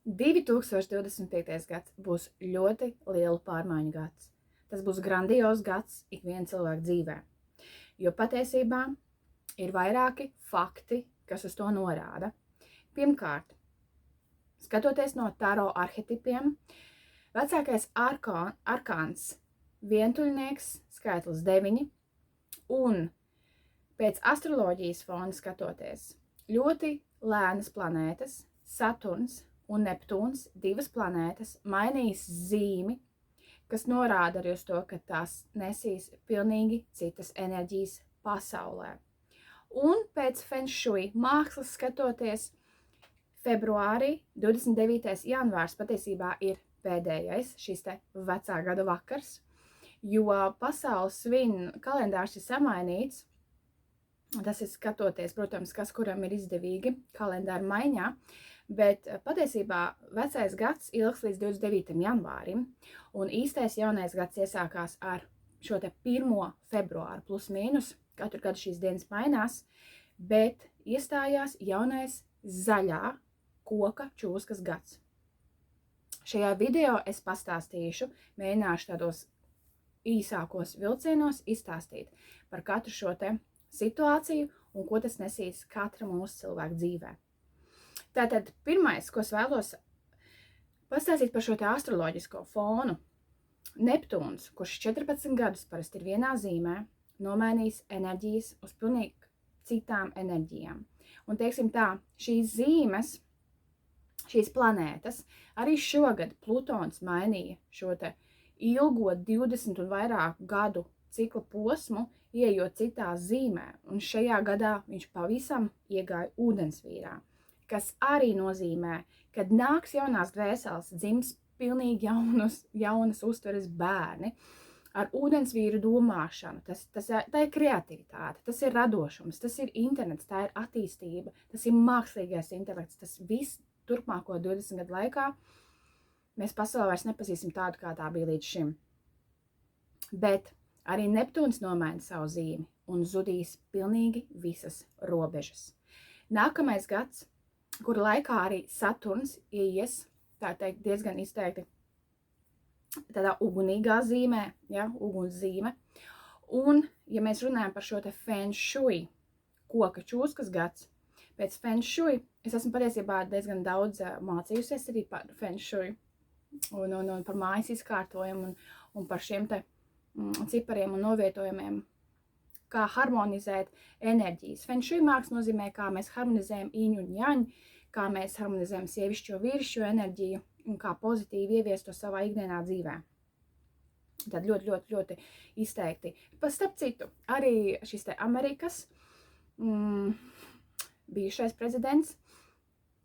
2025. gads būs ļoti lielu pārmaiņu gads. Tas būs grandios gads ikviena cilvēka dzīvē, jo patiesībā ir vairāki fakti, kas uz to norāda. Pirmkārt, skatoties no taro arhetipiem, vecākais arkāns vientuļnieks, skaitlis 9, un pēc astroloģijas fona skatoties, ļoti lēnas planētas, Saturns un Neptūns, divas planētas, mainīs zīmi, kas norāda arī uz to, ka tās nesīs pilnīgi citas enerģijas pasaulē. Un pēc Feng Shui mākslas skatoties, februārī 29. janvārs patiesībā ir pēdējais šis te vecā gada vakars, jo pasaules svin kalendārs ir samainīts. Tas ir skatoties, protams, kas kuram ir izdevīgi kalendāra maiņā, bet patiesībā vecais gads ilgs līdz 29. janvārim, un īstais jaunais gads iesākās ar šo te 1. februāru plus mīnus, katru gadu šīs dienas mainās, bet iestājās jaunais zaļā koka čūskas gads. Šajā video es pastāstīšu, mēģināšu tādos īsākos vilcienos izstāstīt par katru šo te situāciju un ko tas nesīs katra mūsu cilvēka dzīvē. Tātad pirmais, ko es vēlos pastāstīt par šo te astroloģisko fonu. Neptūns, kurš 14 gadus parasti ir vienā zīmē, nomainīs enerģijas uz pilnīgi citām enerģijām. Un teiksim tā, šīs zīmes, šīs planētas, arī šogad Plutons mainīja šo te ilgo 20 un vairāk gadu cikla posmu, ieejot citā zīmē, un šajā gadā viņš pavisam iegāja ūdensvīrā, kas arī nozīmē, kad nāks jaunās dvēseles, dzims pilnīgi jaunas uztveres bērni ar ūdensvīru domāšanu. Tā ir kreativitāte, tas ir radošums, tas ir internets, tā ir attīstība, tas ir mākslīgais intelekts, tas viss turpmāko 20 gadu laikā mēs pasaulē vairs nepazīsim tādu, kā tā bija līdz šim. Bet arī Neptūns nomaina savu zīmi un zudīs pilnīgi visas robežas. Nākamais gads, kura laikā arī Saturns ieies, tā teikt, diezgan izteikti tādā ugunīgā zīmē, ja, ugunszīme. Un, ja mēs runājam par šo te Feng Shui, koka čūskas gads, pēc Feng Shui, es esmu patiesībā diezgan daudz mācījusies arī par Feng Shui un par mājas izkārtojumu un par šiem te cipariem un novietojumiem, kā harmonizēt enerģijas. Feng Shui māksla nozīmē, kā mēs harmonizējam iņu un jaņu, kā mēs harmonizējam sievišķo vīrišķo enerģiju un kā pozitīvi ieviest to savā ikdienā dzīvē. Tad ļoti izteikti. Starp citu, arī šis te Amerikas bijušais prezidents,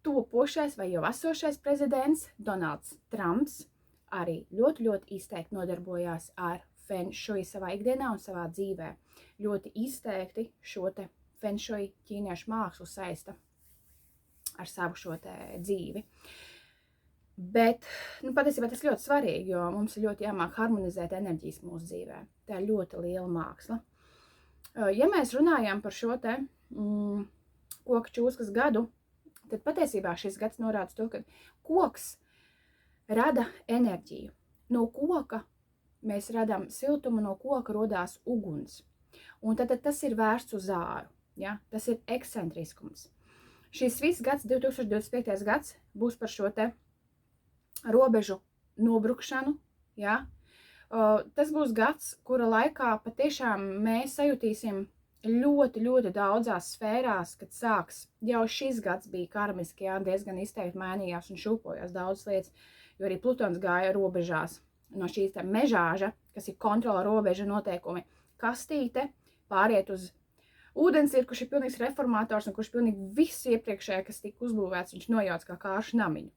topošais vai jau esošais prezidents Donalds Trumps arī ļoti izteikti nodarbojās ar Feng Shui savā ikdienā un savā dzīvē. Ļoti izteikti šo te Feng Shui ķīniešu mākslu saista ar savu šo te dzīvi. Bet, patiesībā tas ļoti svarīgi, jo mums ir ļoti jāmāk harmonizēt enerģijas mūsu dzīvē. Tā ir ļoti liela māksla. Ja mēs runājam par šo te koka čūskas gadu, tad patiesībā šis gads norāda to, ka koks rada enerģiju. No koka mēs radām siltumu, no koka rodās uguns. Un tad tas ir vērsts uz āru. Ja? Tas ir ekscentriskums. Šis viss gads, 2025. gads, būs par šo te robežu nobrukšanu. Ja? Tas būs gads, kura laikā patiešām mēs sajutīsim ļoti daudzās sfērās, kad sāks. Jau šis gads bija karmiski, jā, diezgan izteikti mainījās un šūpojās daudzas lietas, jo arī Plutons gāja robežās no šīs te mežāža, kas ir kontrola robeža noteikumi, kastīte, pāriet uz ūdensvīru, kurš ir pilnīgs reformators un kurš pilnīgi viss iepriekšējā, kas tika uzbūvēts, viņš nojauc kā kāršu namiņu.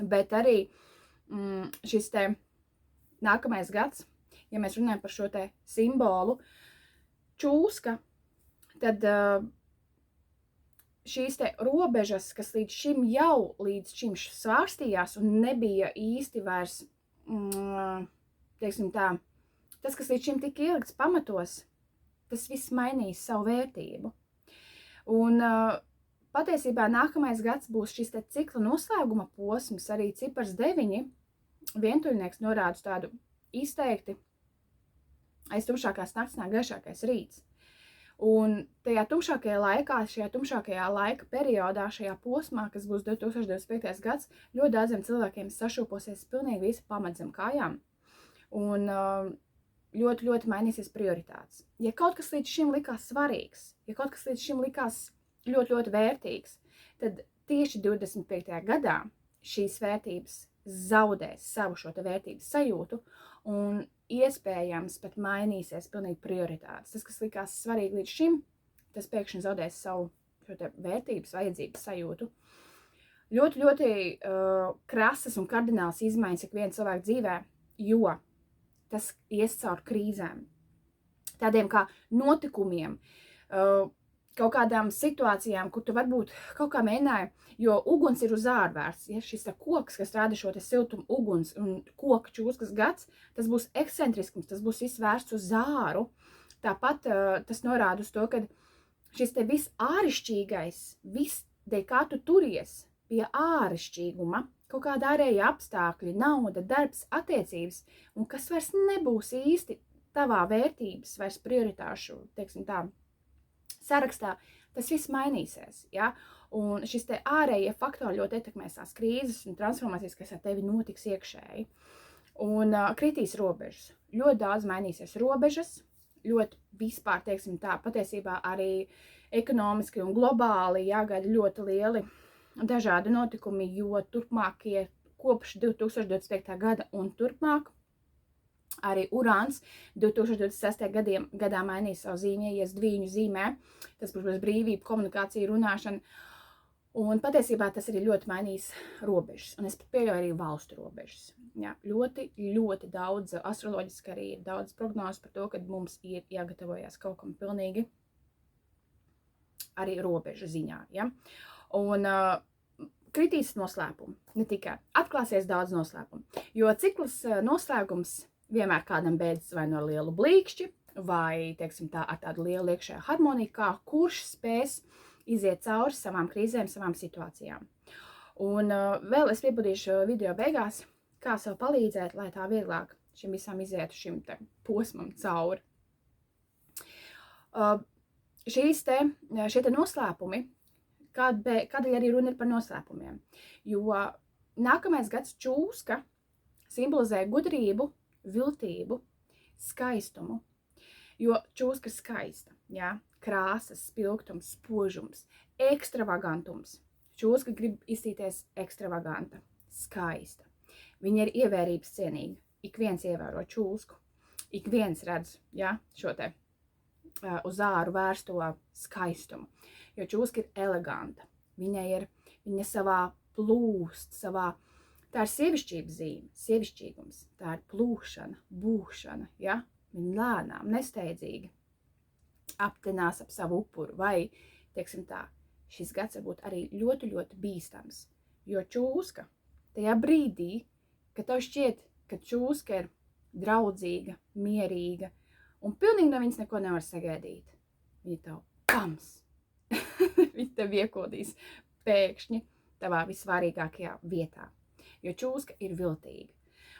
Bet arī šis te nākamais gads, ja mēs runājam par šo te simbolu čūska, tad šīs te robežas, kas līdz šim svārstījās un nebija īsti vairs, teiksim tā, tas, kas līdz šim tika ielikts pamatos, tas viss mainīs savu vērtību. Un patiesībā nākamais gads būs šis te cikla noslēguma posms, arī cipars 9. Vientuļnieks norāda tādu izteikti aiz tumšākās nakts nāk gaišākais rīts. Un tajā tumšākajā laikā, šajā tumšākajā laika periodā, šajā posmā, kas būs 2025. gads, ļoti daudziem cilvēkiem sašūposies pilnīgi visa pamat zem kājām. Un ļoti, ļoti mainīsies prioritātes. Ja kaut kas līdz šim likās svarīgs, ja kaut kas līdz šim likās ļoti, ļoti vērtīgs, tad tieši 25. gadā šīs vērtības zaudēs savu šo te vērtības sajūtu un iespējams pat mainīsies pilnīgi prioritātes. Tas, kas likās svarīgi līdz šim, tas pēkšņi zaudēs savu šo te vērtības, vajadzības sajūtu. Ļoti, ļoti krasas un kardināls izmaiņas ikviena cilvēka dzīvē, jo tas ies caur krīzēm, tādiem kā notikumiem, kaut kādām situācijām, kur tu varbūt kaut kā mēģināji, jo uguns ir uz ārvērts. Ja šis koks, kas rāda šo te siltumu uguns un koka čūskas gads, tas būs ekscentriskums, tas būs viss vērsts uz āru. Tāpat tas norāda uz to, ka šis te viss ārišķīgais, viss, dēļ kā tu turies pie ārišķīguma, kaut kāda ārēja apstākļi, nauda, darbs, attiecības, un kas vairs nebūs īsti tavā vērtības, vairs prioritāšu, teiksim tā, sarakstā, tas viss mainīsies, ja? Un šis te ārējie faktori ļoti ietekmēs tās krīzes un transformācijas, kas ar tevi notiks iekšēji. Un kritīs robežas. Ļoti daudz mainīsies robežas, ļoti vispār, teiksim tā, patiesībā arī ekonomiski un globāli jāgaida ļoti lieli dažādi notikumi, jo turpmākie kopš 2025. gada un turpmāk arī Urāns 2026. gadā mainīs savu zīmi, ies dviņu zīmē. Tas būs brīvība, komunikācija, runāšana. Un patiesībā tas arī ļoti mainīs robežas. Un es pieļauju arī valstu robežas. Jā, ļoti, ļoti daudz astroloģiski arī ir daudz prognozes par to, ka mums ir jāgatavojas kaut kam pilnīgi arī robežu ziņā. Ja? Un kritīs noslēpumu, ne tikai. Atklāsies daudz noslēpumu. Jo cikls noslēgums vienmēr kādam beidzas vai no lielu blīkšķi, vai, teiksim tā, ar tādu lielu iekšēju harmoniju, kā kurš spēs iziet cauri savām krīzēm, savām situācijām. Un vēl es piebudīšu video beigās, kā sev palīdzēt, lai tā vieglāk šim visam izietu šim te posmam cauri. Šie te noslēpumi, kādēļ arī runa ir par noslēpumiem, jo nākamais gads čūska simbolizē gudrību, viltību, skaistumu, jo čūska ir skaista, jā, krāsas, spilgtums, spožums, ekstravagantums. Čūska grib izstīties ekstravaganta, skaista. Viņa ir ievērības cienīga. Ik viens ievēro čūsku. Ik viens redz, jā, šo te uz āru vērsto skaistumu, jo čūska ir eleganta. Viņa savā plūst, tā ir sievišķības zīme, sievišķīgums, tā ir plūšana, būšana, ja? Viņa lēnām, nesteidzīgi aptinās ap savu upuru, vai, teiksim tā, šis gads var būt arī ļoti, ļoti bīstams, jo čūska tajā brīdī, kad tev šķiet, ka čūska ir draudzīga, mierīga, un pilnīgi no viņas neko nevar sagaidīt, viņa tev pams, viņa tev iekodīs pēkšņi tavā visvārīgākajā vietā. Jo čūska ir viltīga.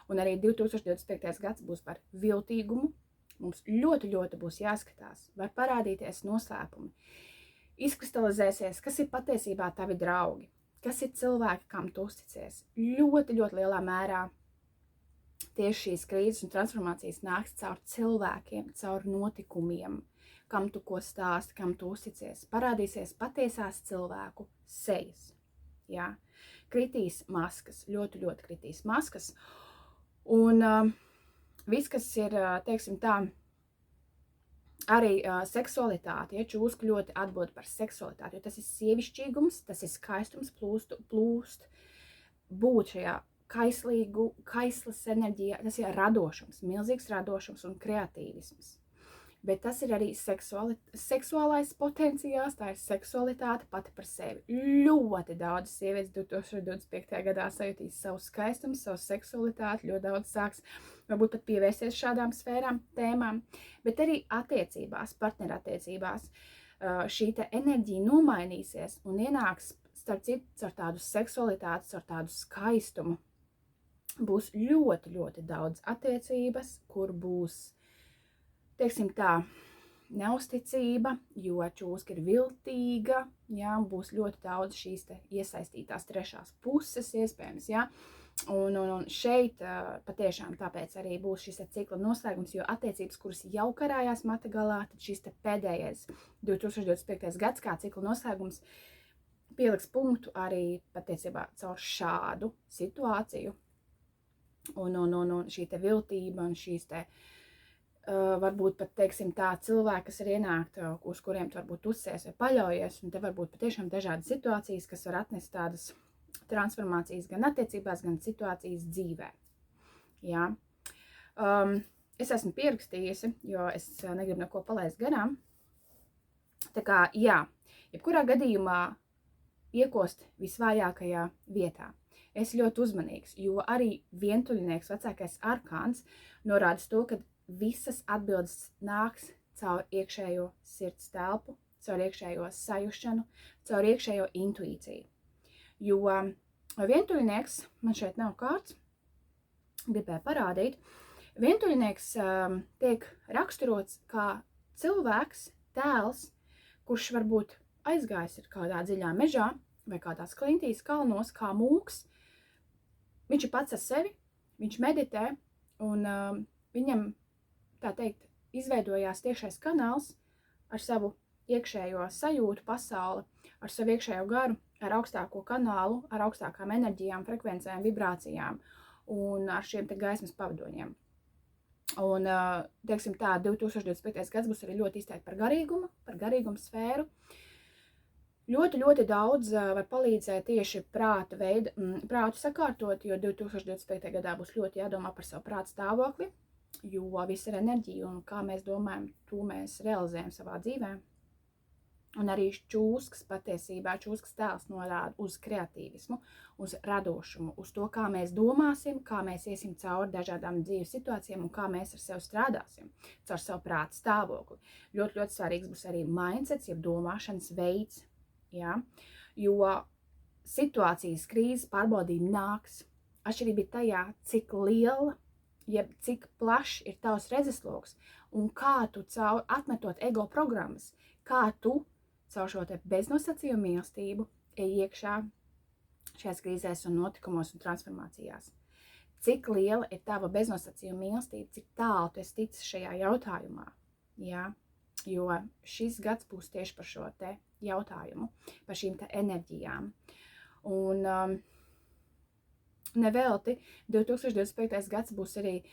Un arī 2025. gads būs par viltīgumu. Mums ļoti, ļoti būs jāskatās, var parādīties noslēpumi. Izkristalizēsies, kas ir patiesībā tavi draugi, kas ir cilvēki, kam tu uzticies. Ļoti, ļoti lielā mērā tieši šīs krīzes un transformācijas nāks caur cilvēkiem, caur notikumiem, kam tu ko stāsti, kam tu uzticies. Parādīsies patiesās cilvēku sejas. Jā. Kritīs maskas, ļoti, ļoti kritīs maskas. Un viss, kas ir, teiksim tā, arī seksualitāte, ja čūska ļoti atbild par seksualitāti, jo tas ir sievišķīgums, tas ir skaistums, plūst, būt šajā kaislas enerģijā, tas ir radošums, milzīgs radošums un kreatīvisms. Bet tas ir arī seksuālais potenciāls, tā ir seksualitāte pati par sevi. Ļoti daudz sievietes 2025. gadā sajūtīs savu skaistumu, savu seksualitāti, ļoti daudz sāks varbūt pat pievērsties šādām sfērām, tēmām, bet arī attiecībās, partnerattiecībās. šī te enerģija nomainīsies un ienāks starp citu ar tādu seksualitāti, ar tādu skaistumu. Būs ļoti, ļoti daudz attiecības, kur būs, teiksim tā, neusticība, jo čūska ir viltīga, jā, būs ļoti daudz šīs te iesaistītās trešās puses iespējams, jā. Un šeit patiešām tāpēc arī būs šis cikla noslēgums, jo attiecības, kuras jau karājās mata galā, tad šis te pēdējais 2025. gads kā cikla noslēgums pieliks punktu arī patiesībā caur šādu situāciju. Un šī te viltība un šīs te varbūt pat, teiksim, tā cilvēki, kas ir ienākt, uz kuriem tu varbūt uzsies vai paļaujies, un te varbūt patiešām dažādas situācijas, kas var atnest tādas transformācijas gan attiecībās, gan situācijas dzīvē. Jā. Es esmu pierakstījusi, jo es negribu neko palaist garām. Tā kā, jā, jebkurā gadījumā iekost visvājākajā vietā. Es ļoti uzmanīgs, jo arī vientuļnieks, vecākais arkāns, norāda to, ka visas atbildes nāks caur iekšējo sirds telpu, caur iekšējo sajušanu, caur iekšējo intuīciju. Jo vientuļnieks, man šeit nav kārts, gribēju parādīt, vientuļnieks tiek raksturots kā cilvēks, tēls, kurš varbūt aizgājis ir kādā dziļā mežā vai kādās klintīs, kalnos, kā mūks. Viņš ir pats ar sevi, viņš meditē un viņam, tā teikt, izveidojās tiešais kanāls ar savu iekšējo sajūtu pasauli, ar savu iekšējo garu, ar augstāko kanālu, ar augstākām enerģijām, frekvencēm, vibrācijām un ar šiem te gaismas pavadoņiem. Un, teiksim tā, 2025. gads būs arī ļoti izteikti par garīgumu sfēru. Ļoti, ļoti daudz var palīdzēt tieši prātu sakārtot, jo 2025. gadā būs ļoti jādomā par savu prātu stāvokli, jo viss ir enerģija un kā mēs domājam, to mēs realizējam savā dzīvē. Un arī čūskas patiesībā, čūskas tēls norāda uz kreatīvismu, uz radošumu, uz to, kā mēs domāsim, kā mēs iesim cauri dažādām dzīves situācijām un kā mēs ar sevi strādāsim, caur savu prātu stāvokli. Ļoti, ļoti svarīgs būs arī mindsets, jeb domāšanas veids, jā, jo situācijas krīzes pārbaudījumi nāks. Atšķirība ir tajā, cik liela, jeb cik plašs ir tavs redzesloks un kā tu caur atmetot ego programmas, kā tu caur šo te beznosacījumu mīlestību ej iekšā šajās krīzēs un notikumos un transformācijās. Cik liela ir tava beznosacījuma mīlestība, cik tālu tu esi ticis šajā jautājumā, jā, jo šis gads būs tieši par šo te jautājumu, par šīm te enerģijām. Un nevelti 2025. gads būs arī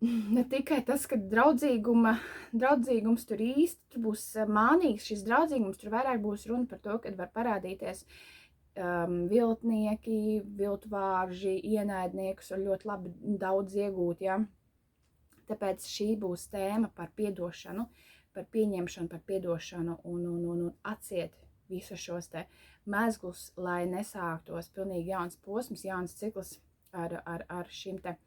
ne tikai tas, ka draudzīgums tur īsti, tur būs mānīgs šis draudzīgums, tur vairāk būs runa par to, kad var parādīties viltnieki, viltvārži, ienaidniekus un ļoti labi daudz iegūt, ja. Tāpēc šī būs tēma par piedošanu, par pieņemšanu, par piedošanu un atsiet visus šos te mezglus, lai nesāktos pilnīgi jauns posms, jauns cikls ar šim te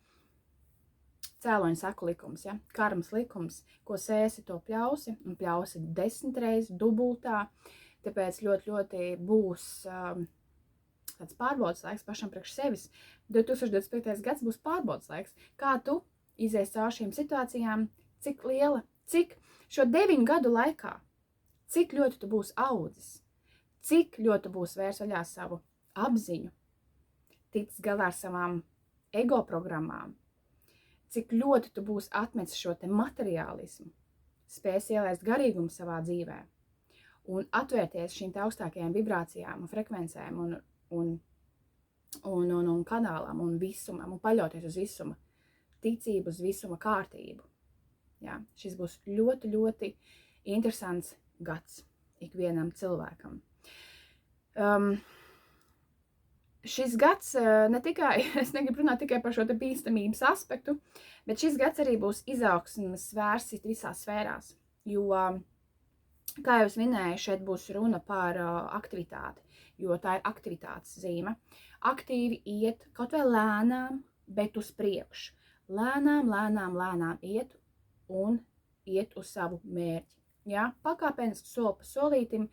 cēloņu saku likums, ja? Karmas likums, ko sēsi, to pļausi, un pļausi 10 reizes dubultā, tāpēc ļoti, ļoti būs tāds pārbaudas laiks pašam priekš sevis. 2025. gads būs pārbaudas laiks, kā tu izies caur šīm situācijām, cik liela, cik šo 9 gadu laikā, cik ļoti tu būsi audzis, cik ļoti būs vērs vaļā savu apziņu, ticis galā ar savām ego programmām, cik ļoti tu būsi atmetis šo te materiālismu, spēs ielaist garīgumu savā dzīvē un atvērties šīm te augstākajām vibrācijām un frekvencēm un kanālām un visumam un paļauties uz visuma, ticību uz visuma kārtību. Jā, šis būs ļoti, ļoti interesants gads ikvienam cilvēkam. Šis gads ne tikai, es negribu runāt tikai par šo te bīstamības aspektu, bet šis gads arī būs izaugsmes vērsts visās sfērās, jo, kā jau es minēju, šeit būs runa par aktivitāti, jo tā ir aktivitātes zīme. Aktīvi iet kaut vai lēnām, bet uz priekšu. Lēnām iet un iet uz savu mērķi. Ja? Pakāpeniski soli pa solītim.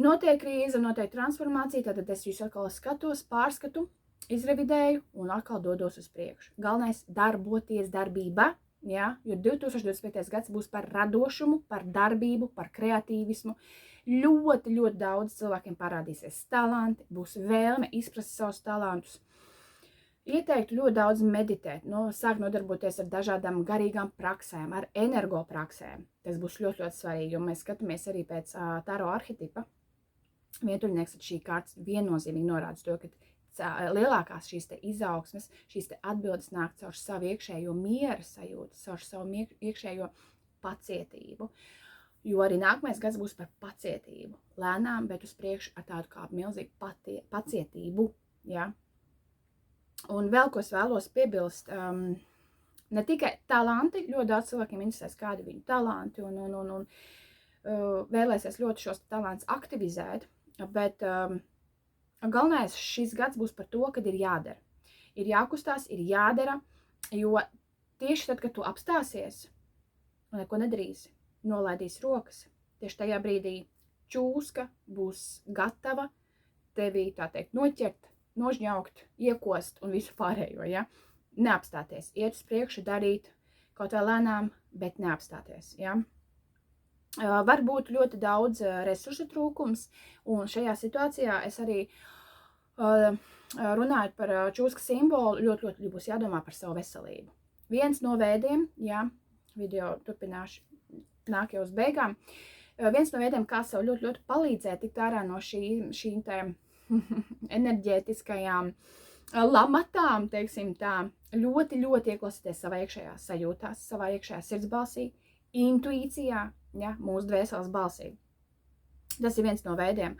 Notiek krīze, notiek transformācija, tad es visu atkal skatos, pārskatu, izrevidēju un atkal dodos uz priekšu. Galvenais darboties darbība, ja? Jo 2025. gads būs par radošumu, par darbību, par kreatīvismu. Ļoti, ļoti daudz cilvēkiem parādīsies talanti, būs vēlme izprast savus talantus. Ieteiktu ļoti daudz meditēt, sāk nodarboties ar dažādām garīgām praksēm, ar energopraksēm. Tas būs ļoti, ļoti svarīgi, jo mēs skatāmies arī pēc Taro arhetipa. Vientuļnieks ar šī kārtas viennozīmīgi norāda to, ka lielākās šīs te izaugsmes, šīs te atbildes nāk caur savu iekšējo miera sajūtu, caur savu iekšējo pacietību. Jo arī nākamais gads būs par pacietību. Lēnām, bet uz priekšu ar tādu kā milzīgu pacietību. Ja? Un vēl, ko es vēlos piebilst, ne tikai talanti, ļoti daudz cilvēkiem interesēs, kādi viņu talanti un vēlēsies ļoti šos talantus aktivizēt, bet galvenais šis gads būs par to, kad ir jādara. Ir jākustās, ir jādara, jo tieši tad, kad tu apstāsies un neko nedarīsi, nolaidīs rokas, tieši tajā brīdī čūska būs gatava tevi, tā teikt, noķert, nožņaukt, iekost un visu pārējo, ja? Neapstāties, iet uz priekšu, darīt kaut vai lēnām, bet neapstāties, ja? Var būt ļoti daudz resursu trūkums, un šajā situācijā es arī runājot par čūska simbolu, ļoti, ļoti būs jādomā par savu veselību. Viens no veidiem, ja, video turpināšu, nāk jau uz beigām, viens no veidiem, kā sev ļoti, ļoti palīdzēt tikt ārā no šīm te enerģētiskajām lamatām, teiksim tā, ļoti, ļoti ieklausīties savā iekšējā sajūtās, savā iekšējā sirdsbalsī, intuīcijā, ja, mūsu dvēseles balsī. Tas ir viens no veidiem.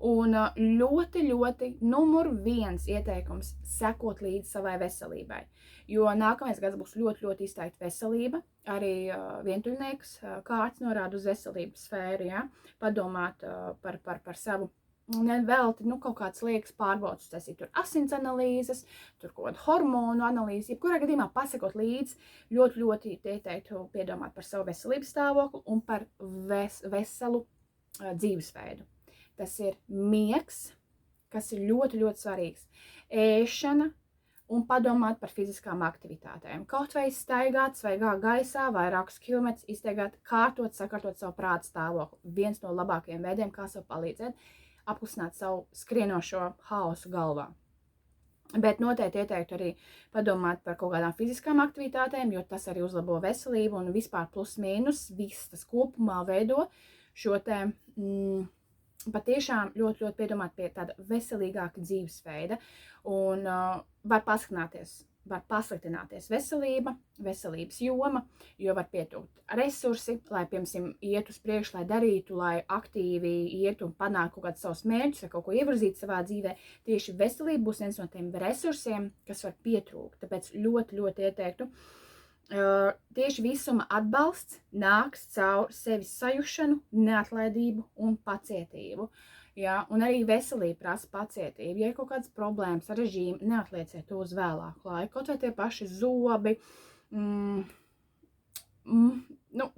Un ļoti, ļoti numur 1 ieteikums sekot līdzi savai veselībai. Jo nākamais gads būs ļoti, ļoti izteikti veselība. Arī vientuļnieks kārts norāda uz veselības sfēru, ja, padomāt par savu nevelti, kaut kāds liekas pārbaudas, tas ir tur asins analīzes, tur kaut kāda hormonu analīzes, jebkurā gadījumā pasakot līdzi, ļoti, ļoti ieteiktu piedomāt par savu veselības stāvokli un par veselu dzīvesveidu. Tas ir miegs, kas ir ļoti, ļoti svarīgs, ēšana un padomāt par fiziskām aktivitātēm. Kaut vai staigāt svaigā gaisā, vairākus kilometrus izstaigāt, kārtot, sakārtot savu prāta stāvokli. Viens no labākajiem veidiem, kā sev palīdzēt, apklusināt savu skrienošo haosu galvā. Bet noteikti ieteiktu arī padomāt par kaut kādām fiziskām aktivitātēm, jo tas arī uzlabo veselību un vispār plus mīnus, viss tas kopumā veido šo te patiešām ļoti, ļoti piedomāt pie tāda veselīgāka dzīvesveida un var pasliktināties veselība, veselības joma, jo var pietūkt resursi, lai, piemēram, iet uz priekšu, lai darītu, lai aktīvi iet un panākt kaut kādus savus mērķus vai kaut ko ievirzīt savā dzīvē. Tieši veselība būs viens no tiem resursiem, kas var pietrūkt. Tāpēc ļoti, ļoti ieteiktu. Tieši visuma atbalsts nāks caur sevis sajušanu, neatlaidību un pacietību. Ja, un arī veselība prasa pacietību. Ja ir kaut kādas problēmas ar režīmu, neatlieciet to uz vēlāku laiku. Kaut vai tie paši zobi,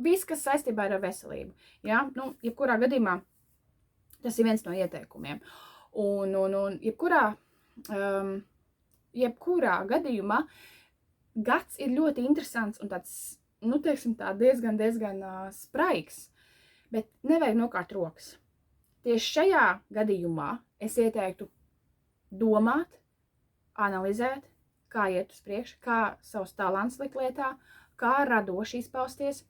viss, kas saistībā ar veselību. Ja, jebkurā gadījumā tas ir viens no ieteikumiem. Un jebkurā gadījumā gads ir ļoti interesants un tāds, teiksim tā, diezgan spraigs, bet nevajag nokārt rokas. Tieši šajā gadījumā es ieteiktu domāt, analizēt, kā iet uz priekšu, kā savus talants likt lietā, kā radoši izpausties,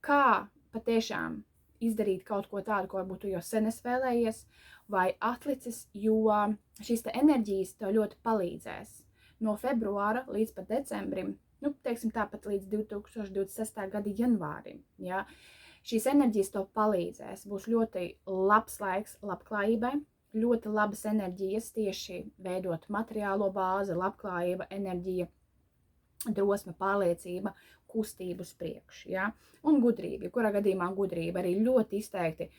kā patiešām izdarīt kaut ko tādu, ko varbūt tu jau sen esi vēlējies, vai atlicis, jo šīs te enerģijas tev ļoti palīdzēs. No februāra līdz pat decembrim, teiksim tāpat līdz 2026. gada janvārim, ja, šīs enerģijas tev palīdzēs. Būs ļoti labs laiks labklājībai, ļoti labas enerģijas tieši veidot materiālo bāzi, labklājība, enerģija, drosme, pārliecība, kustību uz priekšu, ja, un gudrība. Kurā gadījumā gudrība arī ļoti izteikti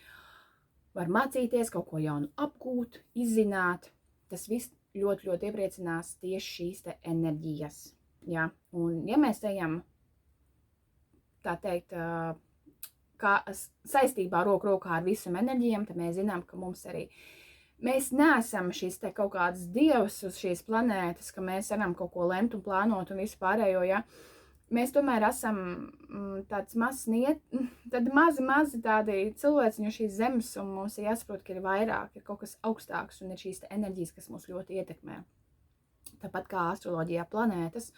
var mācīties, kaut ko jaunu apgūt, izzināt. Tas viss ļoti, ļoti iepriecinās tieši šīs te enerģijas. Ja? Un ja mēs ejam, tā teikt, saistībā roku rokā ar visam enerģijām, tad mēs zinām, ka mēs neesam šīs te kaut kādas dievs uz šīs planētas, ka mēs varam kaut ko lemt un plānot un visu pārējo, ja. Mēs tomēr esam tāds mazi tādi cilvēciņi šīs zemes, un mums ir jāsaprot, ka ir vairāk, ir kaut kas augstāks, un ir šīs enerģijas, kas mūs ļoti ietekmē. Tāpat kā astroloģijā planētas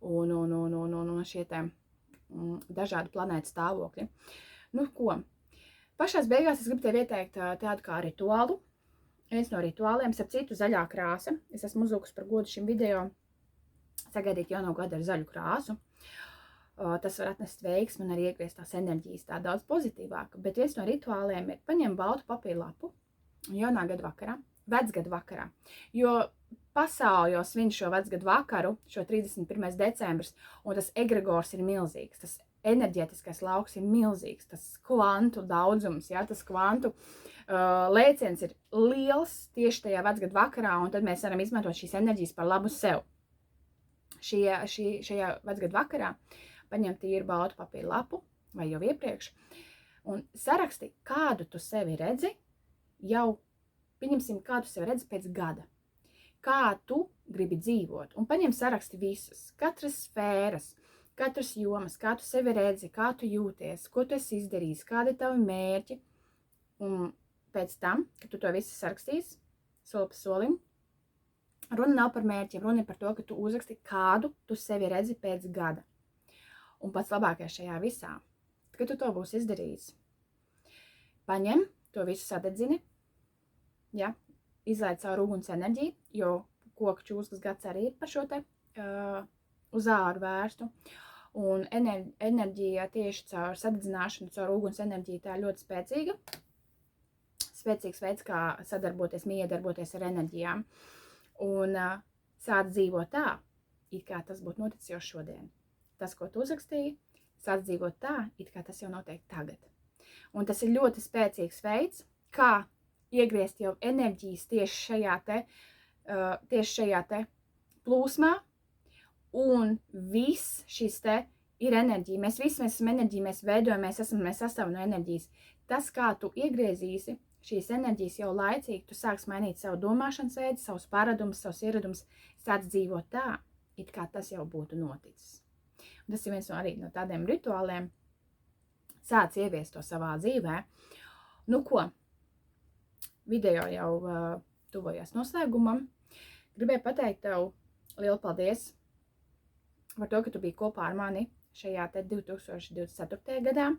un šie te dažādi planētu stāvokļi. Nu, ko? Pašās beigās es gribu tev ieteikt tādu kā rituālu. Viens no rituāliem, starp citu, zaļā krāsa. Es esmu uzlūkusi par godu šim video sagaidīt jauno gadu ar zaļu krāsu. Tas var atnest veiksmi un arī iegrieztās tās enerģijas tā daudz pozitīvāk. Bet viens no rituāliem ir paņem baltu papīra lapu jaunā gada vakarā, vecgada vakarā. Jo pasauli jau svin šo vecgadu vakaru, šo 31. decembris, un tas egregors ir milzīgs. Tas enerģētiskais lauks ir milzīgs, tas kvantu daudzums, ja, tas kvantu lēciens ir liels tieši tajā vecgadu vakarā, un tad mēs varam izmantot šīs enerģijas par labu sev. Šajā vecgadu vakarā paņem tīru baltu papīra lapu, vai jau iepriekš, un saraksti, kādu tu sevi redzi, jau, pieņemsim, kādu sevi redzi pēc gada. Kā tu gribi dzīvot, un paņem saraksti visas, katras sfēras, katras jomas, kā tu sevi redzi, kā tu jūties, ko tu esi izdarījis, kādi ir tavi mērķi, un pēc tam, kad tu to visu sarakstīsi, soli pa solim, runa nav par mērķiem, runa ir par to, ka tu uzraksti, kādu tu sevi redzi pēc gada. Un pats labākais šajā visā, kad tu to būsi izdarījis, paņem, to visu sadedzini, ja, izlaid caur uguns enerģiju, jo koku čūskas gads arī ir par šo te uz āru vērstu. Un enerģija tieši caur sadedzināšanu, caur uguns enerģiju, tā ir ļoti spēcīga. Spēcīgs veids, kā sadarboties, miedarboties ar enerģijām. Un sāc dzīvot tā, it kā tas būtu noticis jau šodien. Tas, ko tu uzrakstīji, sāc dzīvot tā, it kā tas jau notiek tagad. Un tas ir ļoti spēcīgs veids, kā iegriezt jau enerģijas tieši šajā te plūsmā, un viss šis te ir enerģija. Mēs visi esam enerģija, mēs veidojam, mēs sastāvam no enerģijas. Tas, kā tu iegriezīsi šīs enerģijas jau laicīgi, tu sāks mainīt savu domāšanas veidu, savus paradumus, savus ieradumus, sāc dzīvot tā, it kā tas jau būtu noticis. Un tas ir viens no tādiem rituāliem, sāc ieviest to savā dzīvē. Nu ko, video jau tuvojas noslēgumam. Gribēju pateikt tev lielu paldies par to, ka tu biji kopā ar mani šajā te 2024. gadā.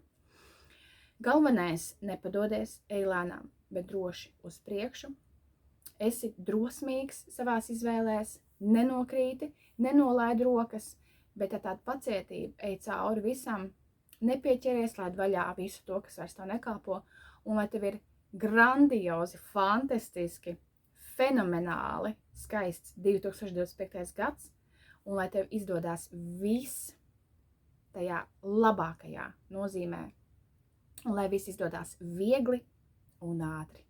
Galvenais, nepadodies, ej lēnām, bet droši uz priekšu. Esi drosmīgs savās izvēlēs, nenokrīti, nenolaid rokas, bet ar tādu pacietību ej cauri visam, nepieķeries, laid vaļā visu to, kas vairs tev nekalpo, un lai tev ir grandiozi, fantastiski, fenomenāli skaists 2025. gads, un lai tev izdodās viss tajā labākajā nozīmē, un lai viss izdodās viegli un ātri.